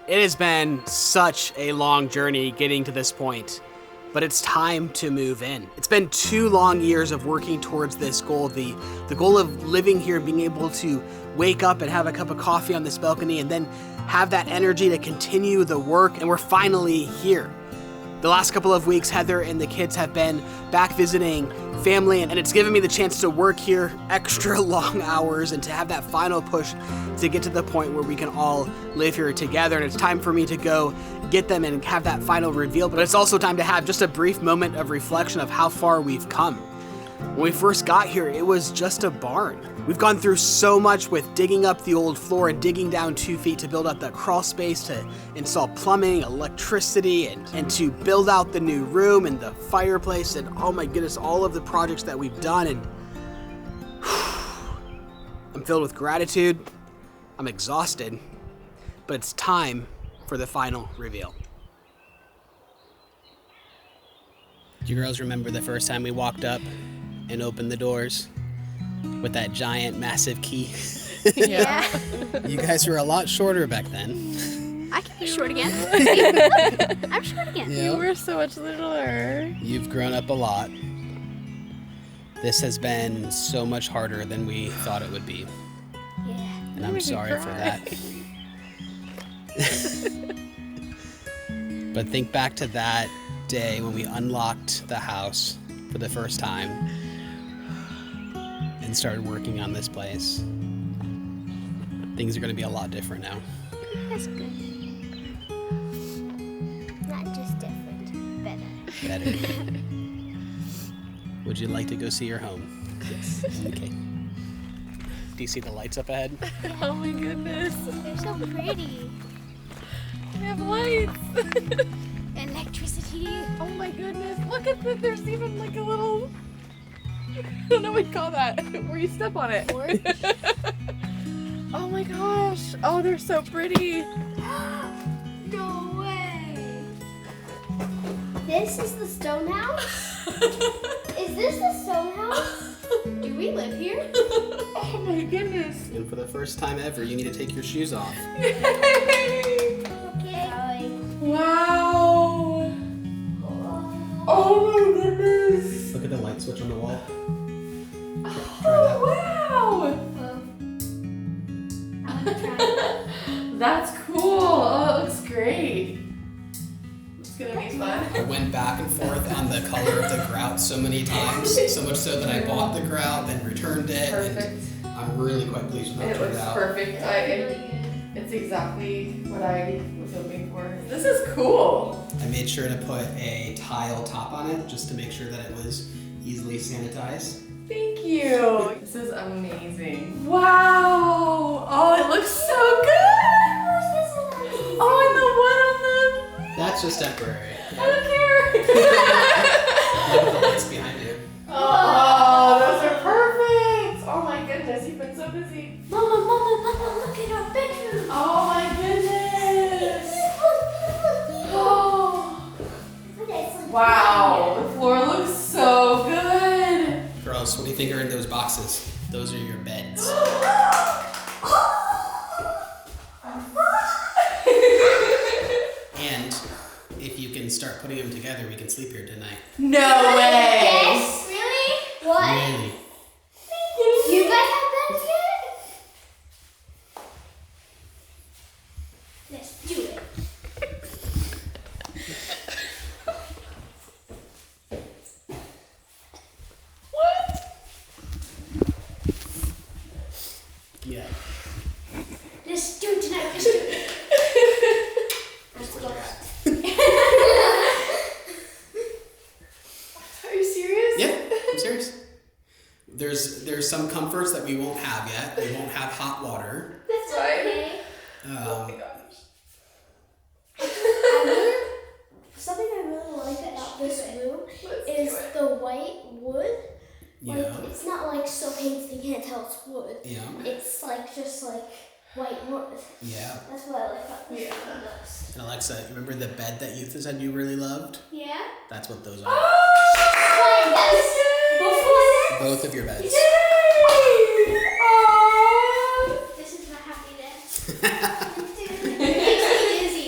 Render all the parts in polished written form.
It has been such a long journey getting to this point, but it's time to move in. It's been 2 long years of working towards this goal, the goal of living here, being able to wake up and have a cup of coffee on this balcony and then have that energy to continue the work, and we're finally here. The last couple of weeks, Heather and the kids have been back visiting family, and it's given me the chance to work here extra long hours and to have that final push to get to the point where we can all live here together. And it's time for me to go get them and have that final reveal, but it's also time to have just a brief moment of reflection of how far we've come. When we first got here, it was just a barn. We've gone through so much with digging up the old floor and digging down 2 feet to build out that crawl space, to install plumbing, electricity, and to build out the new room and the fireplace, and oh my goodness, all of the projects that we've done. And I'm filled with gratitude. I'm exhausted, but it's time for the final reveal. Do you girls remember the first time we walked up and opened the doors with that giant, massive key? Yeah. You guys were a lot shorter back then. I can be short again. I'm short again. Yeah. You were so much littler. You've grown up a lot. This has been so much harder than we thought it would be. Yeah. And I'm sorry for that. But think back to that day when we unlocked the house for the first time and started working on this place. Things are going to be a lot different now. That's good. Not just different, better. Better. Would you like to go see your home? Yes. Okay. Do you see the lights up ahead? Oh my goodness. They're so pretty. We have lights. Electricity. Oh my goodness. Look at that. There's even like a little, I don't know what you call that, where you step on it. Oh my gosh. Oh, they're so pretty. No way. This is the stone house? Is this the stone house? Do we live here? Oh my goodness. And for the first time ever, you need to take your shoes off. Yay. Okay. Wow. Oh my goodness. Look at the light switch on the wall. Oh, wow. That's cool. Oh, it looks great. It's gonna be fun. I went back and forth on the color of the grout so many times, so much so that I bought the grout, then returned it. Perfect. And I'm really quite pleased with how it It turned looks out. perfect. Really good. It's exactly what I was hoping for. This is cool. I made sure to put a tile top on it just to make sure that it was easily sanitized. Thank you. This is amazing. Wow. Oh, it looks so good. Oh, and the wood on the... That's just temporary. I don't care. Look at the lights behind you. Oh, those are perfect. Oh my goodness, you've been so busy. Mama, look at our bedroom. Oh my goodness. Oh. Wow, the floor looks so good. Girls, what do you think are in those boxes? Those are your beds. And if you can start putting them together, we can sleep here tonight. No way. Yes, really? What? Really? You guys have beds yet? Let's do it. What? Yeah. Let's do it tonight. Let's do it. Let's go. Are you serious? Yeah, I'm serious. There's some comforts that we won't have yet. We won't have hot water. That's Right. okay. Oh my gosh. Something I really like about this room Let's is do it. the white wood. Like, Yeah. it's not like so painted you can't tell it's wood. Yeah. It's like just like white wood. Yeah. That's what I like about this Yeah. room the most. And Alexa, remember the bed that you said you really loved? Yeah? That's what those are. Like this? Before Both of your beds. Yay! Aww. this? This is my happy day. It makes me dizzy.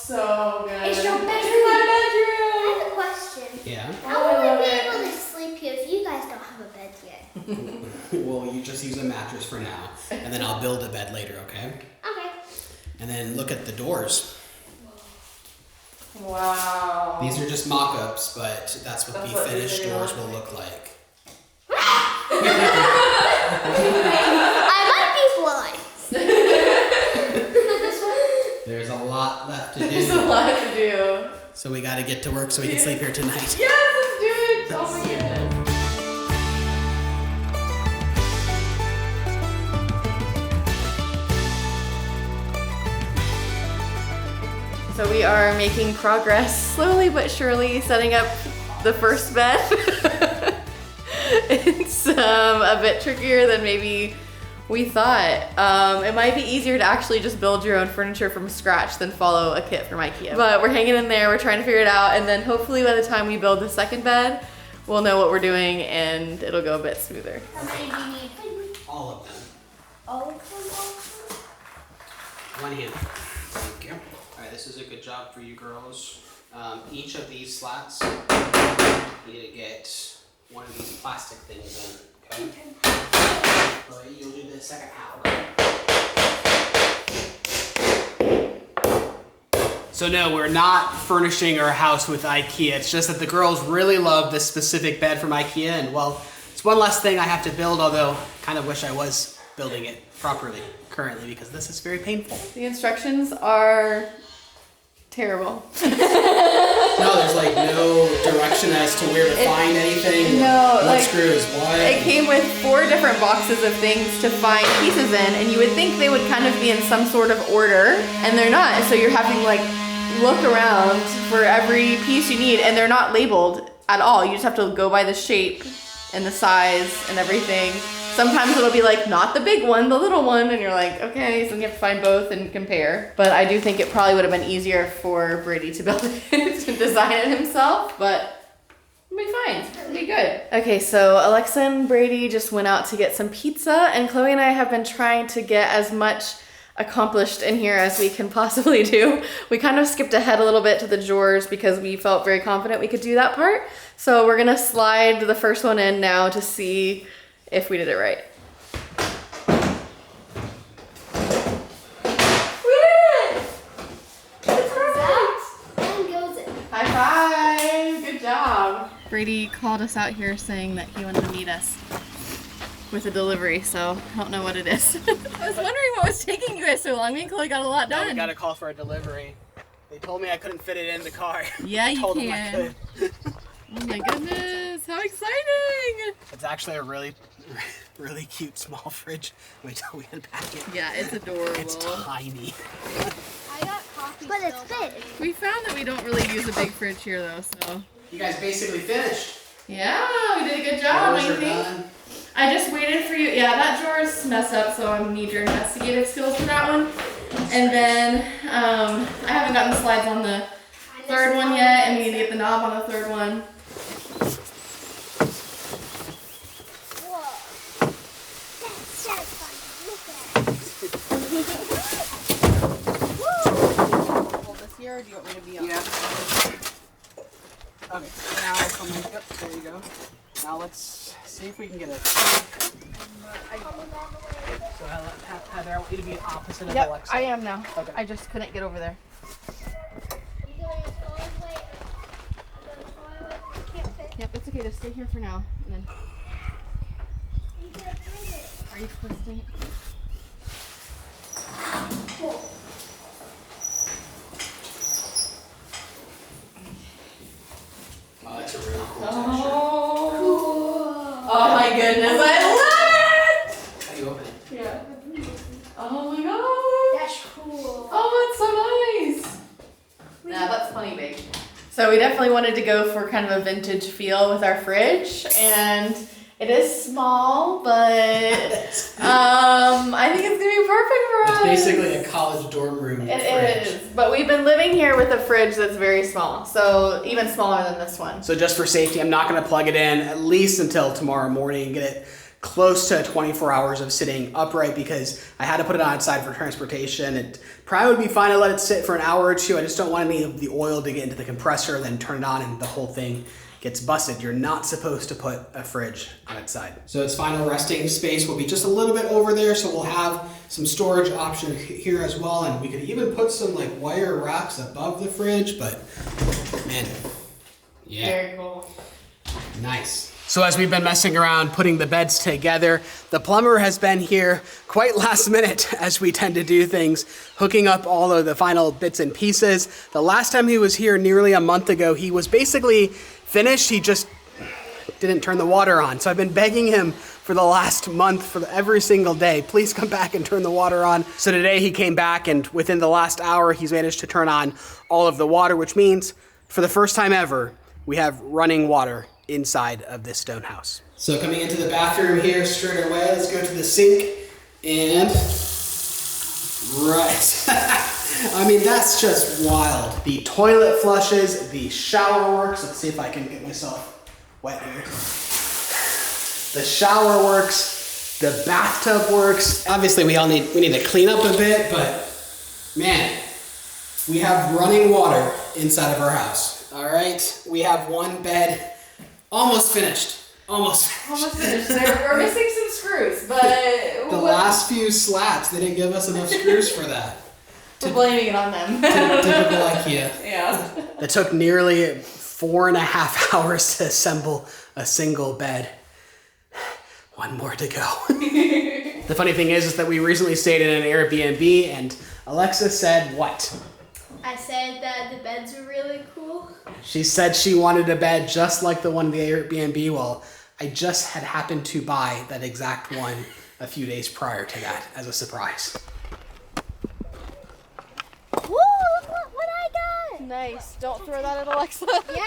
so good. It's your bedroom. I have a question. Yeah. How will we be able to sleep here if you guys don't have a bed yet? Well, you just use a mattress for now, and then I'll build a bed later, okay? Okay. And then look at the doors. Wow. These are just mock-ups, but that's what the what these finished are gonna doors look will look like. I might be blind. There's a lot left to There's a do. lot to do. So we gotta get to work so we can sleep here tonight. Yes, let's do it. Oh my goodness. So we are making progress slowly but surely, setting up the first bed. It's a bit trickier than maybe we thought. It might be easier to actually just build your own furniture from scratch than follow a kit from IKEA. But we're hanging in there, we're trying to figure it out, and then hopefully by the time we build the second bed, we'll know what we're doing and it'll go a bit smoother. How many do you need? All of them. All of them? One hand. Thank you. Alright, this is a good job for you girls. Each of these slats, you need to get one of these plastic things in, okay? Alright, you'll do the second half. So no, we're not furnishing our house with IKEA. It's just that the girls really love this specific bed from IKEA, and well, it's one less thing I have to build, although I kind of wish I was building it properly currently because this is very painful. The instructions are terrible. No, there's like no direction as to where to find anything. No, what like, screw is what. It came with 4 different boxes of things to find pieces in, and you would think they would kind of be in some sort of order, and they're not. So you're having to like look around for every piece you need, and they're not labeled at all. You just have to go by the shape and the size and everything. Sometimes it'll be like, not the big one, the little one, and you're like, okay, so then you have to find both and compare. But I do think it probably would have been easier for Bradey to build it, to design it himself, but it'll be fine, it'll be good. Okay, so Alexa and Bradey just went out to get some pizza, and Chloe and I have been trying to get as much accomplished in here as we can possibly do. We kind of skipped ahead a little bit to the drawers because we felt very confident we could do that part. So we're gonna slide the first one in now to see if we did it right. We did it! It's right! And goes it. High five! Good job! Bradey called us out here saying that he wanted to meet us with a delivery, so I don't know what it is. I was wondering what was taking you guys so long. Me and Chloe got a lot done. We got a call for a delivery. They told me I couldn't fit it in the car. Yeah, you told can. them I could. Oh my goodness, how exciting! It's actually a really cute small fridge. Wait till we unpack it. Yeah, it's adorable. It's tiny. I got coffee. But it's big. We found that we don't really use a big fridge here though, so. You guys basically finished. Yeah, we did a good job, Drawers I are think. done. I just waited for you. Yeah, that drawer's messed up, so I need your investigative skills for that one. And then I haven't gotten the slides on the third one yet, and we need to get the knob on the third one. Whoa. That's so fun. Look at it. Hold this here, or do you want me to be on? Yeah. Okay, so now come in. Yep, there you go. Now let's see if we can get it. So Heather, I want you to be opposite of Yep, Alexa. I am now. Okay. I just couldn't get over there. You going to toilet? I'm going to toilet. Can't fit. Yep, it's okay. Just stay here for now. And then, You can't fit it. are you twisting it? Cool. Oh, that's a really cool texture. Oh my goodness, I love it! How do you open it? Yeah. Oh my god. That's cool. Oh, it's so nice. Yeah, that's funny big. So we definitely wanted to go for kind of a vintage feel with our fridge, and it is small, but I think it's gonna be perfect for us. It's basically a college dorm room fridge. It is, but we've been living here with a fridge that's very small, so even smaller than this one. So just for safety, I'm not going to plug it in at least until tomorrow morning and get it close to 24 hours of sitting upright because I had to put it outside for transportation. It probably would be fine to let it sit for an hour or two. I just don't want any of the oil to get into the compressor, then turn it on and the whole thing gets busted. You're not supposed to put a fridge on its side. So its final resting space will be just a little bit over there, so we'll have some storage option here as well, and we could even put some like wire racks above the fridge, but man, yeah. Very cool. Nice. So as we've been messing around putting the beds together, the plumber has been here quite last minute, as we tend to do things, hooking up all of the final bits and pieces. The last time he was here nearly a month ago, he was basically finished. He just didn't turn the water on. So I've been begging him for the last month, for every single day, please come back and turn the water on. So today he came back, and within the last hour, he's managed to turn on all of the water, which means for the first time ever, we have running water inside of this stone house. So coming into the bathroom here straight away, let's go to the sink and right. I mean, that's just wild. The toilet flushes, the shower works. Let's see if I can get myself wet here. The shower works, the bathtub works. Obviously we need to clean up a bit, but man, we have running water inside of our house. All right, we have one bed almost finished. Almost finished. We're missing some screws, but the last few slats, they didn't give us enough screws for that. We're blaming it on them. Typical IKEA. Yeah. It took nearly 4.5 hours to assemble a single bed. One more to go. The funny thing is that we recently stayed in an Airbnb, and Alexa said what? I said that the beds were really cool. She said she wanted a bed just like the one in the Airbnb. Well, I just had happened to buy that exact one a few days prior to that as a surprise. Woo, look what I got! Nice. Don't throw that at Alexa. Yeah,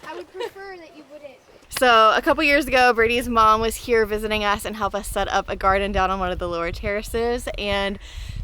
I would prefer that you wouldn't. So a couple years ago, Brady's mom was here visiting us and helped us set up a garden down on one of the lower terraces, and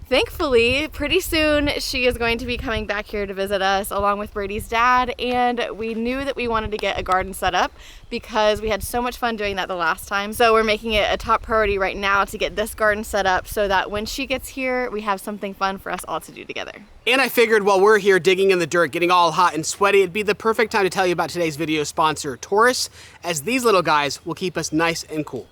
thankfully, pretty soon she is going to be coming back here to visit us along with Brady's dad, and we knew that we wanted to get a garden set up because we had so much fun doing that the last time. So we're making it a top priority right now to get this garden set up so that when she gets here, we have something fun for us all to do together. And I figured while we're here digging in the dirt, getting all hot and sweaty, it'd be the perfect time to tell you about today's video sponsor, Taurus, as these little guys will keep us nice and cool.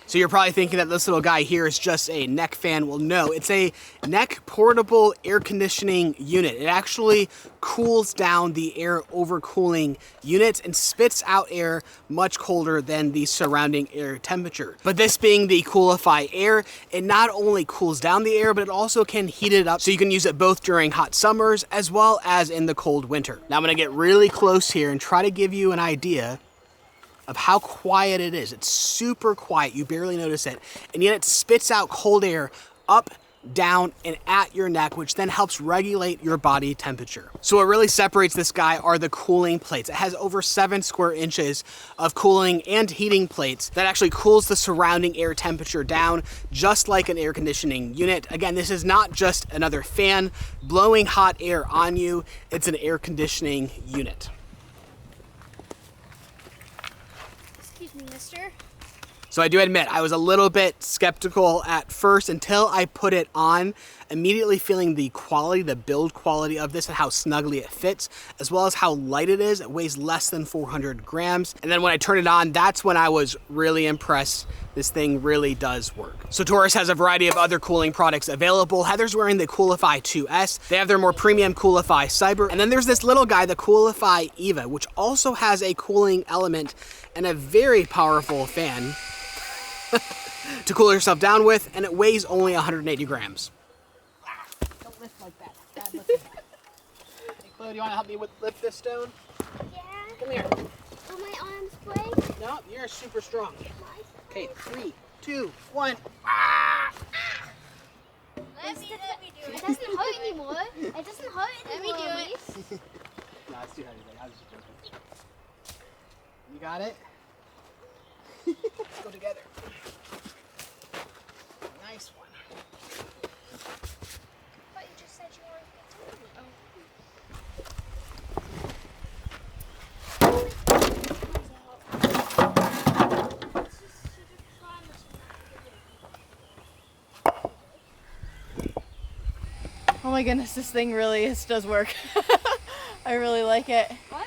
So you're probably thinking that this little guy here is just a neck fan. Well, no, it's a neck portable air conditioning unit. It actually cools down the air overcooling units and spits out air much colder than the surrounding air temperature. But this being the Coolify Air, it not only cools down the air, but it also can heat it up. So you can use it both during hot summers as well as in the cold winter. Now I'm gonna get really close here and try to give you an idea of how quiet it is. It's super quiet, you barely notice it, and yet it spits out cold air up, down, and at your neck, which then helps regulate your body temperature. So what really separates this guy are the cooling plates. It has over 7 square inches of cooling and heating plates that actually cools the surrounding air temperature down, just like an air conditioning unit. Again, this is not just another fan blowing hot air on you, it's an air conditioning unit. Mister. So I do admit, I was a little bit skeptical at first until I put it on, immediately feeling the quality, the build quality of this and how snugly it fits, as well as how light it is. It weighs less than 400 grams. And then when I turned it on, that's when I was really impressed. This thing really does work. So Taurus has a variety of other cooling products available. Heather's wearing the Coolify 2S. They have their more premium Coolify Cyber. And then there's this little guy, the Coolify Eva, which also has a cooling element and a very powerful fan to cool yourself down with, and it weighs only 180 grams. Don't lift like that. Bad lifting. Hey, Chloe, do you want to help me lift this stone? Yeah. Come here. Are my arms break? No, you're super strong. Okay, 3, 2, 1. Let me do it. It doesn't hurt anymore. It doesn't hurt anymore. Let me do it. No, it's too heavy. I was just joking. You got it? Let's go together. Nice one. What you just say? Oh my goodness, this thing really does work. I really like it. What?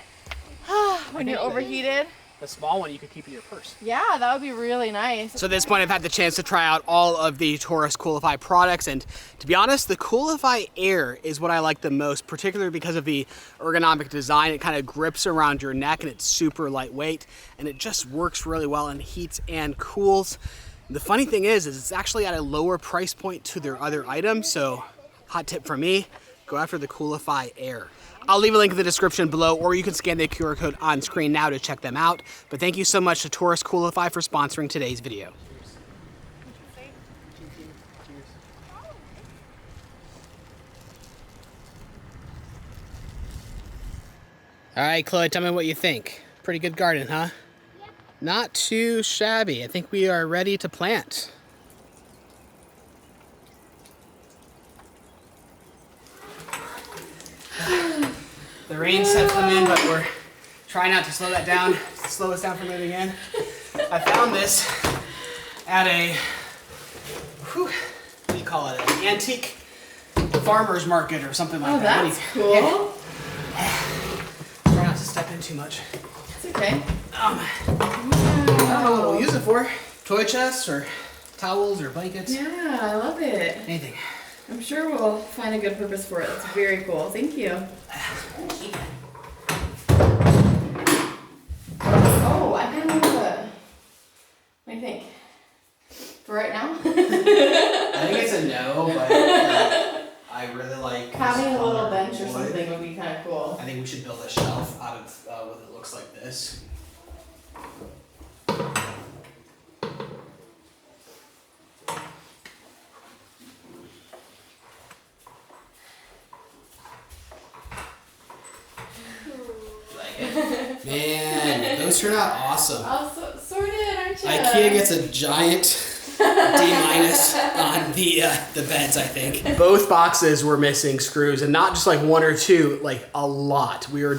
When you're overheated. The small one you could keep in your purse. Yeah, that would be really nice. So at this point, I've had the chance to try out all of the Taurus Coolify products, and to be honest, the Coolify Air is what I like the most, particularly because of the ergonomic design. It kind of grips around your neck, and it's super lightweight, and it just works really well and heats and cools. The funny thing is it's actually at a lower price point to their other items, so hot tip from me, go after the Coolify Air. I'll leave a link in the description below, or you can scan the QR code on screen now to check them out. But thank you so much to Taurus Coolify for sponsoring today's video. All right, Chloe, tell me what you think. Pretty good garden, huh? Yeah. Not too shabby. I think we are ready to plant. The rains have come in, but we're trying not to slow that down, slow us down from moving in. I found this at a, what do you call it, an antique farmer's market or something like Oh, that. that's cool. Yeah. Try not to step in too much. It's okay. I don't know what we'll use it for. Toy chests or towels or blankets. Yeah, I love it. Anything. I'm sure we'll find a good purpose for it. It's very cool. Thank you. Oh, I kind of want to. What do you think? For right now? I think it's a no, but I really like Having a little color bench or wood. something would be kind of cool. I think we should build a shelf out of what it looks like this. Man, those turned out awesome. Oh, sorted, aren't you? IKEA gets a giant D- on the beds, I think. Both boxes were missing screws, and not just like one or two, like a lot. We were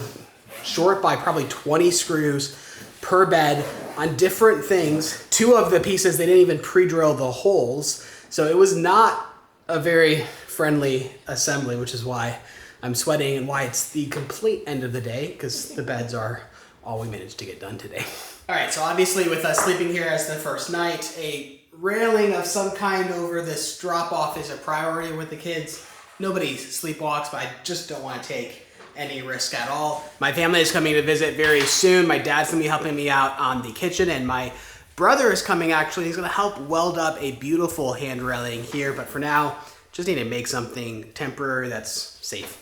short by probably 20 screws per bed on different things. Two of the pieces, they didn't even pre-drill the holes, so it was not a very friendly assembly, which is why I'm sweating and why it's the complete end of the day, because the beds are all we managed to get done today. All right, so obviously with us sleeping here as the first night, a railing of some kind over this drop-off is a priority with the kids. Nobody sleepwalks, but I just don't want to take any risk at all. My family is coming to visit very soon. My dad's gonna be helping me out on the kitchen, and my brother is coming actually. He's gonna help weld up a beautiful hand railing here, but for now, just need to make something temporary that's safe.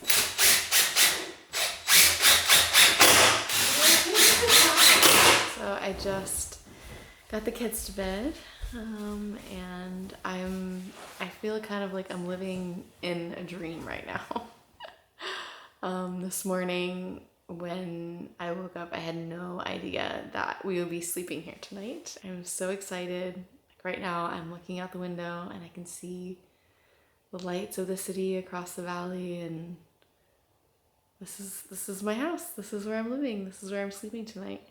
So I just got the kids to bed, and I feel kind of like I'm living in a dream right now. This morning when I woke up, I had no idea that we would be sleeping here tonight. I'm so excited. Like right now, I'm looking out the window and I can see the lights of the city across the valley, and this is my house. This is where I'm living. This is where I'm sleeping tonight.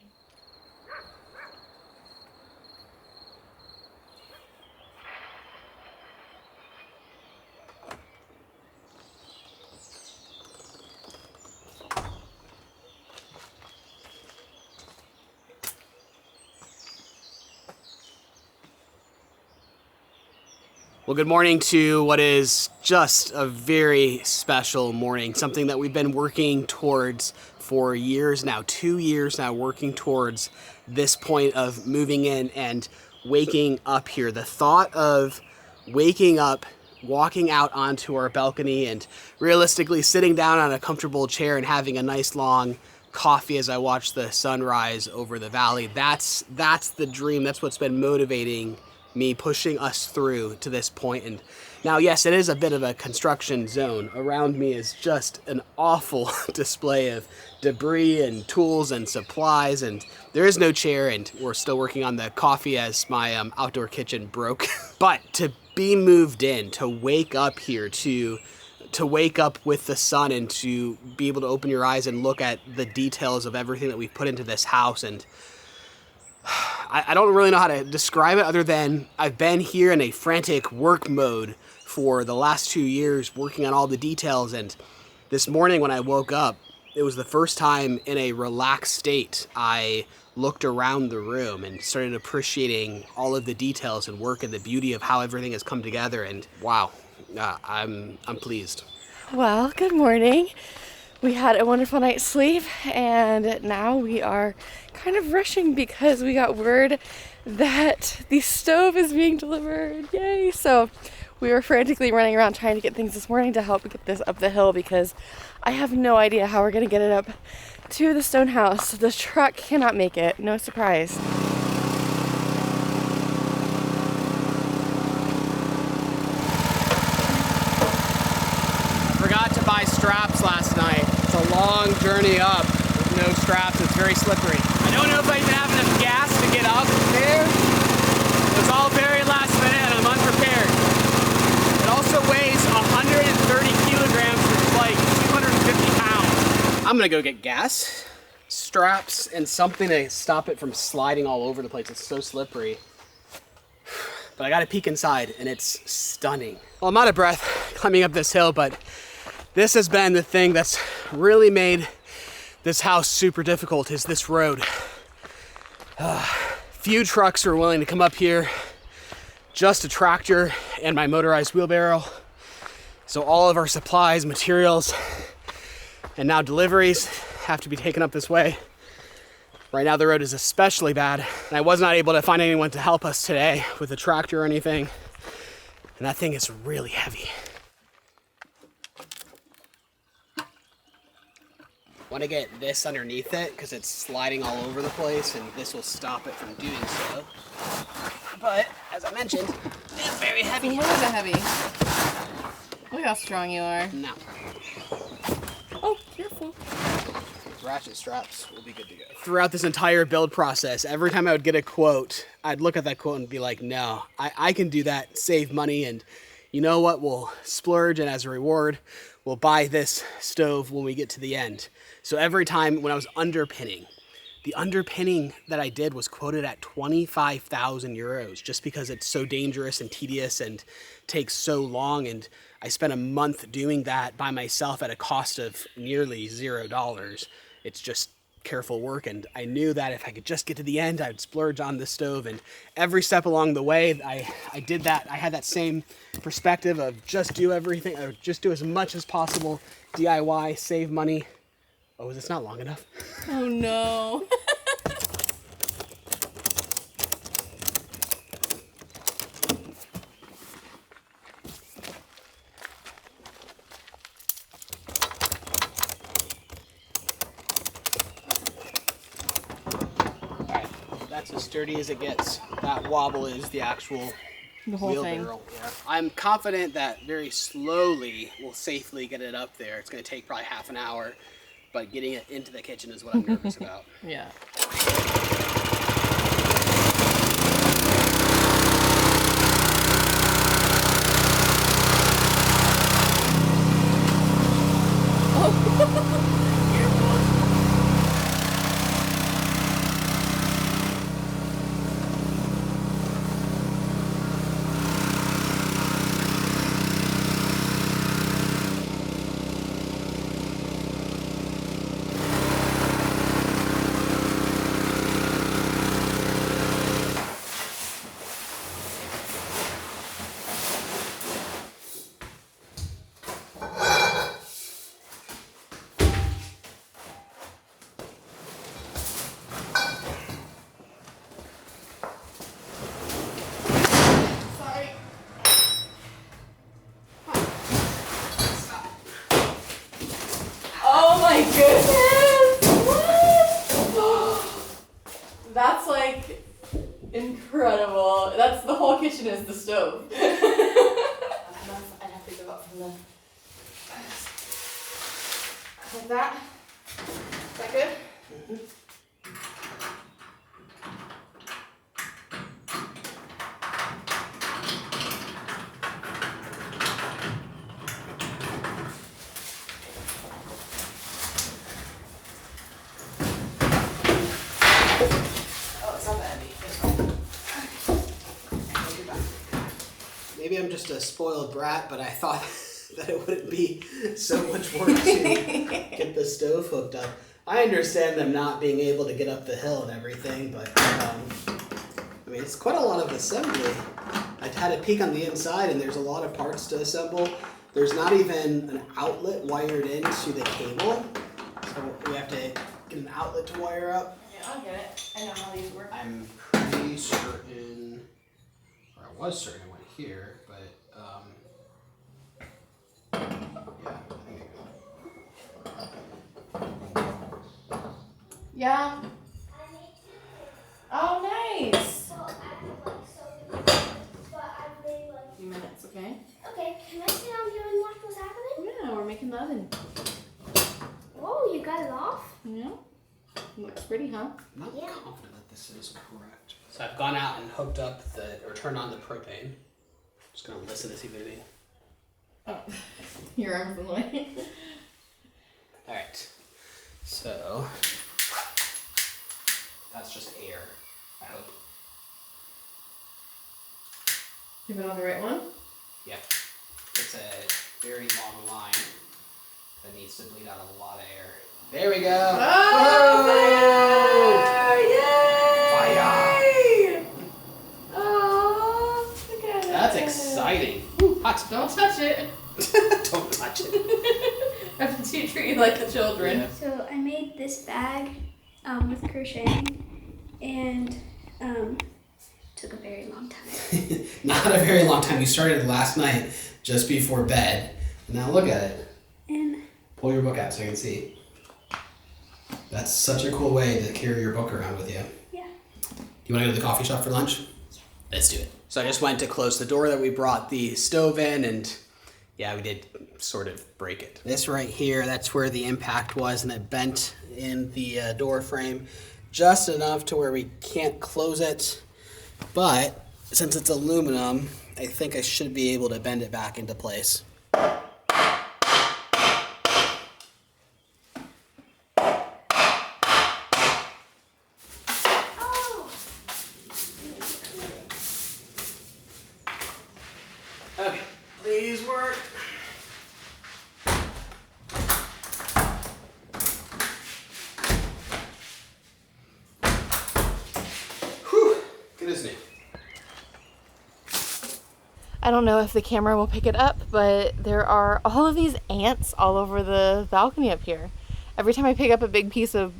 Well, good morning to what is just a very special morning, something that we've been working towards for years now, 2 years now, working towards this point of moving in and waking up here. The thought of waking up, walking out onto our balcony and realistically sitting down on a comfortable chair and having a nice long coffee as I watch the sunrise over the valley, that's the dream. That's what's been motivating me, pushing us through to this point. And now, yes, it is a bit of a construction zone. Around me is just an awful display of debris and tools and supplies, and there is no chair, and we're still working on the coffee as my outdoor kitchen broke. But to be moved in, to wake up here, to to wake up with the sun and to be able to open your eyes and look at the details of everything that we've put into this house. And I don't really know how to describe it other than I've been here in a frantic work mode for the last 2 years, working on all the details. And this morning when I woke up, it was the first time in a relaxed state I looked around the room and started appreciating all of the details and work and the beauty of how everything has come together. And wow, I'm pleased. Well, good morning. We had a wonderful night's sleep, and now we are kind of rushing because we got word that the stove is being delivered. Yay! So we were frantically running around trying to get things this morning to help get this up the hill because I have no idea how we're going to get it up to the stone house. The truck cannot make it. No surprise. Forgot to buy straps last night. It's a long journey up with no straps. It's very slippery. I don't know if I even have enough gas to get up there. It was all very last minute and I'm unprepared. It also weighs 130 kilograms, which is like 250 pounds. I'm gonna go get gas, straps, and something to stop it from sliding all over the place. It's so slippery. But I gotta peek inside and it's stunning. Well, I'm out of breath climbing up this hill, but this has been the thing that's really made this house super difficult is this road. Few trucks are willing to come up here, just a tractor and my motorized wheelbarrow. So all of our supplies, materials, and now deliveries have to be taken up this way. Right now the road is especially bad, and I was not able to find anyone to help us today with a tractor or anything. And that thing is really heavy. Want to get this underneath it because it's sliding all over the place and this will stop it from doing so. But as I mentioned, it's very heavy. Where is it heavy? Look how strong you are. No. Oh, careful. Ratchet straps will be good to go. Throughout this entire build process, every time I would get a quote, I'd look at that quote and be like, no, I can do that, save money, and you know what, we'll splurge, and as a reward, we'll buy this stove when we get to the end. So every time when I was underpinning, the underpinning that I did was quoted at 25,000 euros just because it's so dangerous and tedious and takes so long. And I spent a month doing that by myself at a cost of nearly $0. It's just careful work. And I knew that if I could just get to the end, I'd splurge on the stove. And every step along the way, I did that. I had that same perspective of just do everything, or just do as much as possible, DIY, save money. Oh, is this not long enough? Oh no. Alright, that's as sturdy as it gets. That wobble is the actual wheelbarrow. Yeah. I'm confident that very slowly we'll safely get it up there. It's going to take probably half an hour. But getting it into the kitchen is what I'm nervous about. Yeah. Oh my goodness! What? That's like incredible. That's the whole kitchen is the stove. I'd have to go up from the like that. Is that good? Mm-hmm. maybe I'm just a spoiled brat, but I thought that it wouldn't be so much work to get the stove hooked up. I understand them not being able to get up the hill and everything, but I mean, it's quite a lot of assembly. I had a peek on the inside, and there's a lot of parts to assemble. There's not even an outlet wired into the cable, so we have to get an outlet to wire up. Yeah, I'll get it. I know how these work. I'm pretty certain, or I was certain it went here, but yeah, I think it goes. Yeah. Oh, nice. A few minutes, okay? Okay, can I sit down here and watch what's happening? Yeah, we're making the oven. Oh, you got it off? Yeah. Looks pretty, huh? I'm not Yeah. confident that this is correct. So I've gone out and hooked up or turned on the propane. Just gonna listen to see if there's any. Oh, your arm's in the way. Alright, so that's just air, I hope. You put on the right one? Yeah, it's a very long line that needs to bleed out a lot of air. There we go! Oh, fire! Yay! Fire! Oh, look at it. That's exciting. Ooh, hot. Don't touch it. Don't touch it. I have to treat you like the children. Yeah. So I made this bag with crocheting, and took a very long time. Not a very long time. You started last night, just before bed. Now look at it. And Pull your book out so I can see. That's such a cool way to carry your book around with you. yeah. Do you want to go to the coffee shop for lunch? Yeah. Let's do it. So I just went to close the door that we brought the stove in, and yeah, we did sort of break it. This right here, that's where the impact was, and it bent in the door frame just enough to where we can't close it. But since it's aluminum, I think I should be able to bend it back into place. Okay, please work. Whew, good as new. I don't know if the camera will pick it up, but there are all of these ants all over the balcony up here. Every time I pick up a big piece of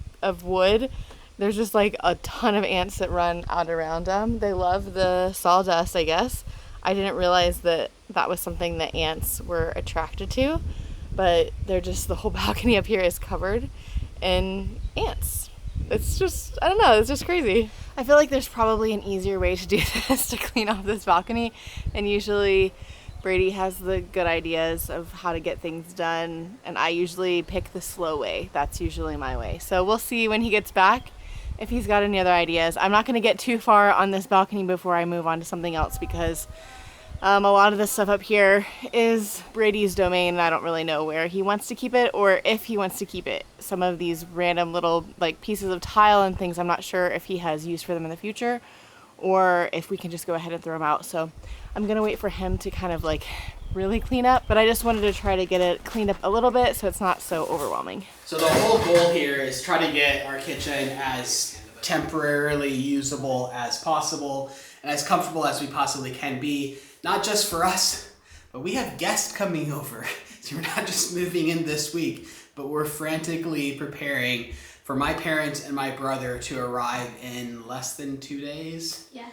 wood, there's just like a ton of ants that run out around them. They love the sawdust, I guess. I didn't realize that that was something that ants were attracted to, but they're just, the whole balcony up here is covered in ants. It's just, I don't know, it's just crazy. I feel like there's probably an easier way to do this, to clean off this balcony, and usually Bradey has the good ideas of how to get things done, and I usually pick the slow way. That's usually my way. So we'll see when he gets back if he's got any other ideas. I'm not going to get too far on this balcony before I move on to something else, because a lot of this stuff up here is Bradey's domain, and I don't really know where he wants to keep it or if he wants to keep it. Some of these random little like pieces of tile and things, I'm not sure if he has use for them in the future or if we can just go ahead and throw them out. So I'm going to wait for him to kind of like really clean up, but I just wanted to try to get it cleaned up a little bit so it's not so overwhelming. So the whole goal here is try to get our kitchen as temporarily usable as possible and as comfortable as we possibly can be. Not just for us, but we have guests coming over. So we're not just moving in this week, but we're frantically preparing for my parents and my brother to arrive in less than 2 days. Yeah.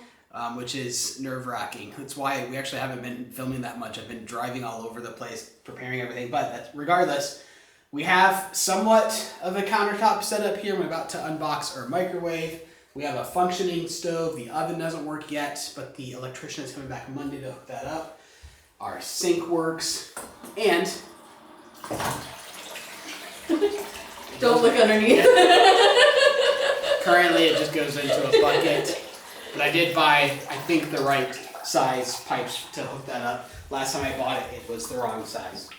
Which is nerve-wracking. That's why we actually haven't been filming that much. I've been driving all over the place, preparing everything. But regardless, we have somewhat of a countertop set up here. We're about to unbox our microwave. We have a functioning stove. The oven doesn't work yet, but the electrician is coming back Monday to hook that up. Our sink works, and Don't look underneath. currently it just goes into a bucket. But I did buy, I think, the right size pipes to hook that up. Last time I bought it, it was the wrong size.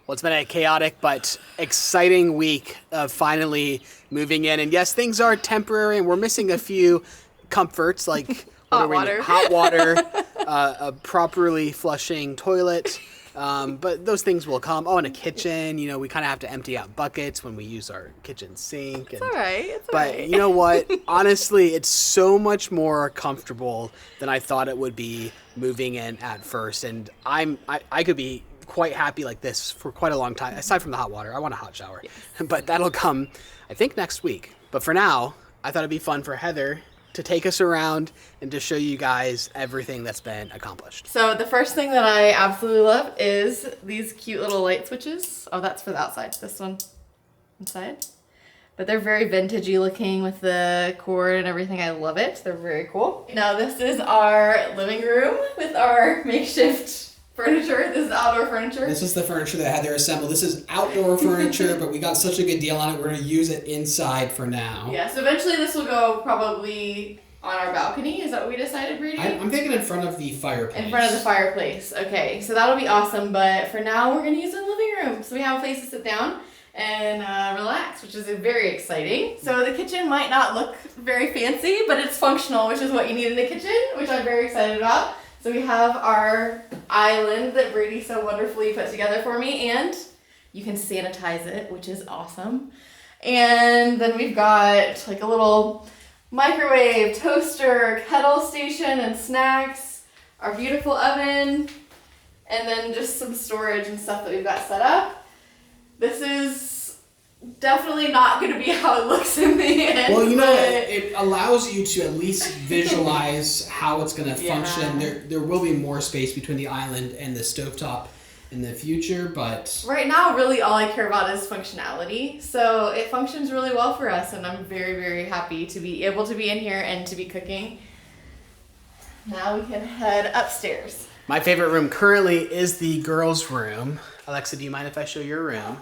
Well, it's been a chaotic but exciting week of finally moving in. And yes, things are temporary and we're missing a few comforts like Hot water. Hot water, a properly flushing toilet. But those things will come. Oh, and a kitchen. You know, we kind of have to empty out buckets when we use our kitchen sink. It's all right. But you know what? Honestly, it's so much more comfortable than I thought it would be moving in at first. And I could be quite happy like this for quite a long time. Aside from the hot water, I want a hot shower. Yes. But that'll come, I think, next week. But for now, I thought it'd be fun for Heather to take us around and to show you guys everything that's been accomplished. So the first thing that I absolutely love is these cute little light switches. Oh, that's for the outside. This one inside. But they're very vintagey looking with the cord and everything. I love it. They're very cool. Now this is our living room with our makeshift furniture. This is outdoor furniture. This is the furniture that Heather assembled. This is outdoor furniture, but we got such a good deal on it. We're going to use it inside for now. Yeah, so eventually this will go probably on our balcony. Is that what we decided, Bradey? I'm thinking in front of the fireplace. In front of the fireplace. Okay, so that'll be awesome. But for now, we're going to use the living room. So we have a place to sit down and relax, which is very exciting. So the kitchen might not look very fancy, but it's functional, which is what you need in a kitchen, which I'm very excited about. So we have our island that Bradey so wonderfully put together for me, and you can sanitize it, which is awesome. And then we've got like a little microwave, toaster, kettle station, and snacks, our beautiful oven, and then just some storage and stuff that we've got set up. This is definitely not going to be how it looks in the end. Well, you know, it allows you to at least visualize how it's going to function. There will be more space between the island and the stovetop in the future, but right now, really all I care about is functionality. So it functions really well for us, and I'm very, very happy to be able to be in here and to be cooking. Now we can head upstairs. My favorite room currently is the girls' room. Alexa, do you mind if I show your room?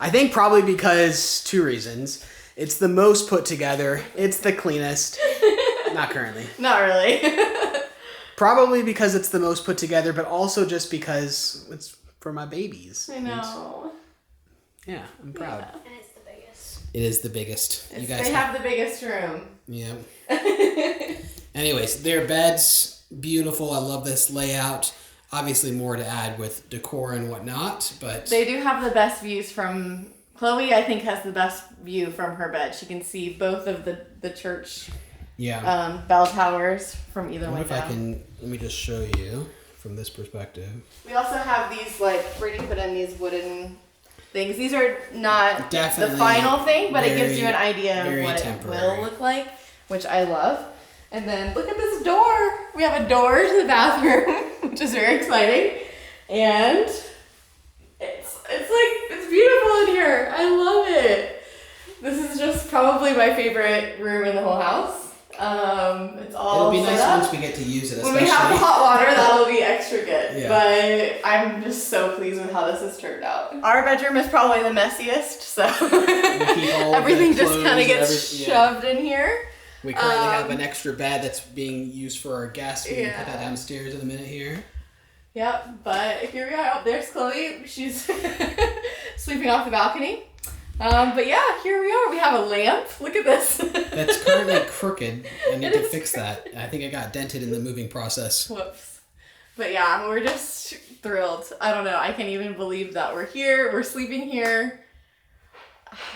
I think probably because 2 reasons. It's the most put together. It's the cleanest. Not currently. Not really. Probably because it's the most put together, but also just because it's for my babies. I know. Yeah, I'm proud. Yeah. And it's the biggest. it is the biggest. They have the biggest room. Yeah. Anyways, their beds, beautiful. I love this layout. Obviously more to add with decor and whatnot, but They do have the best views from... Chloe, I think, has the best view from her bed. She can see both of the church bell towers from either way down. Let me just show you from this perspective. We also have these, like, Bradey put in these wooden things. These are not Definitely the final thing, but it gives you an very idea of what temporary. it will look like, which I love. And then look at this door. We have a door to the bathroom, which is very exciting. And it's beautiful in here. I love it. This is just probably my favorite room in the whole house. It's all It'll be nice set up. once we get to use it, When especially. we have hot water, that'll be extra good. Yeah. But I'm just so pleased with how this has turned out. Our bedroom is probably the messiest, so keep all everything the just clothes kind of and gets shoved in here. We currently have an extra bed that's being used for our guests. We can put that downstairs in a minute here. Yep, but here we are. Oh, there's Chloe. She's sleeping off the balcony. But yeah, here we are. We have a lamp. Look at this. That's currently crooked. I need to fix that. I think it got dented in the moving process. Whoops. But yeah, we're just thrilled. I don't know. I can't even believe that we're here. We're sleeping here.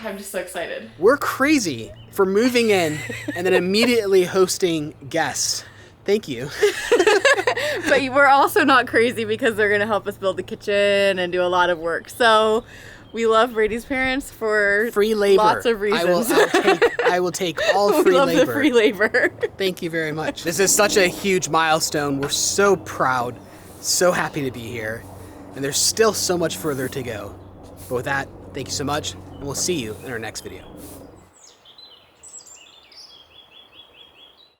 I'm just so excited. We're crazy for moving in and then immediately hosting guests. Thank you. But we're also not crazy because they're going to help us build the kitchen and do a lot of work. So we love Bradey's parents for Free labor. lots of reasons. I will take all free we love labor. the free labor. Thank you very much. This is such a huge milestone. We're so proud, so happy to be here. And there's still so much further to go. But with that, thank you so much, and we'll see you in our next video.